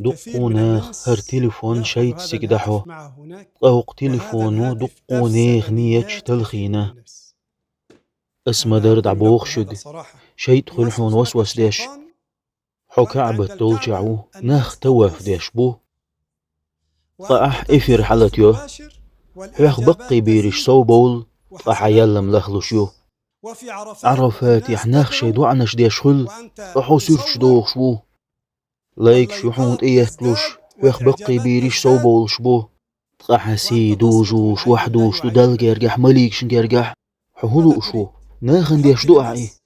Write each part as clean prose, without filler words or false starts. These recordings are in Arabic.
كثير من دقوناخ هر الناس تليفون يأخذ شيت هذا سجدحو الهاتف معه هناك، أوق وهذا تليفونو الهاتف دقونيخ أفسد نيتش نيات كثير من تلخينة الناس. اسم أنا درد أقول لكم هذا عبوخشج صراحة، شيت خلحون يوسوس لك وسوس ديش الشيطان حو وأنت كعبة عند الكعبة. تولشعو ناخ الناس توف تطوف ديش بو وأنت طاح إفر تنتظر في حلتيو المباشر، حيخ بقي والإعجابات بيرش تزيد صوبول وحسنات أحيالم تنقص. لخلوشيو وفي عرفات عرفات الناس يحناخ تدعو شيدو عنش ديش خل وأنت طاحو سيرش تصور، دوخ شبو لايك شوحون واللايكات إيهتلوش تزداد حيخ بقي والإعجابات بيرش تزداد، صوبول شبو وأنت قحسي تصمت من دوجوش عين لا وحدوش يعين دل بها. جرجح مليك شنجرجح ماذا حهدو شو تريد؟ ناخن ديش تحدي دععي للناس؟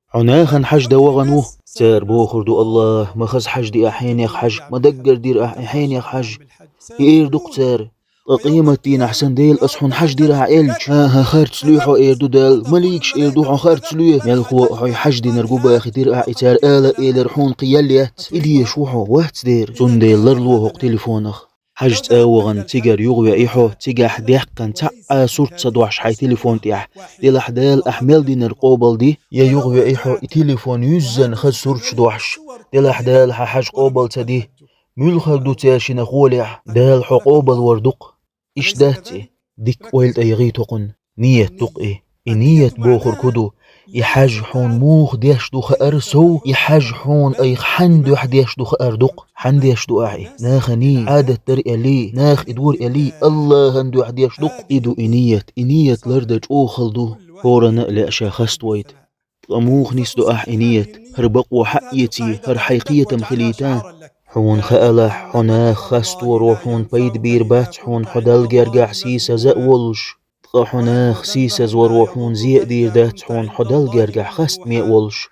حناخن حج تحدي دوغنو للناس؟ سير سينبسط بوخردو الله الله. ما خز حج دي أحين يخ اتقوا حج لليعمل ما الحج، دقر دير أحين يخ وتماشوا حج ليعمل الحج، يير دق سيقولون ويوم قيمة دين أحسن القيامة ديل يا أصحون رب حج دير حججت عائلج لك ها وما خرت سلوحو كذبت، إيردو دال وتقول مليكش إيردو الملائكة حو خرت كذبت سلوية لن يلخو حي حججنا حج دي للرحمن نرقو باخي حاج دير وقد إتار قيل آلا لنا. إيل رحون قياليات إلي أتريدها؟ يشوحو وقت دير إذا سون ديل ذهب لرلو هذا حق الهاتف. تليفونخ لو حج ذهبت إلى تاوغن تيجر الحج يغوي إيحو ورجعت تيجح ألم ديحقن وليس تاع في صورت هذه صدوحش حي تليفون صورة تيح ديل واحدة أحدال أحمل وحمدك دينر الله. قوبل دي يا ولو يغوي إيحو رجعت تليفون يزن خز وهاتفك صورتش مليء دوحش بالصور ديل طيبة أحدال حاج ولم قوبل يقبل تدي حجك، ملخك دو فاعلم تاشين أخولح أنك دال تركت حقوبل الله. وردق إيش أليس داتي كذلك؟ ديك ويلت ركز أيغي معي. تقن نية النية. تقئي النية نية بوخر معناها كدو ليس يحاج حون تعرف موخ ديش دوخ كيف أرسو تحج، يحاج حون أي بل حند واحد بمن يش دوخ تحج. أردق حند بمن؟ يش دو أعي بالناس؟ ناخني عادة بالعادات؟ ترئ لي ناخ تقرب إدور إلي لله. الله هندو واحد يش دق هذه إدو النية إنية لردج الصادقة. أو خلدو كل واحد هورا فيكم نقل أشا يتحدث خست ويت بالثناء. أموخ كيف نسدو أح أصف هذه إنيت النية؟ هربق خذ هذه وحقيتي القاعدة هر عندك حيقية واجعلها مخليتان شعارا لك. حون لأن خألح حنا مدح خست الله لا وروحون ينفع بيد بير إذا بات كنت حون عند حدال الله جرجع سيسا مذموما، زأولش طحنا وأن ذنبه خسيسز لا وروحون يضرك زي دير إذا دات كنت حون عند حدال الله جرجع خست مئة ممدوحا. ولش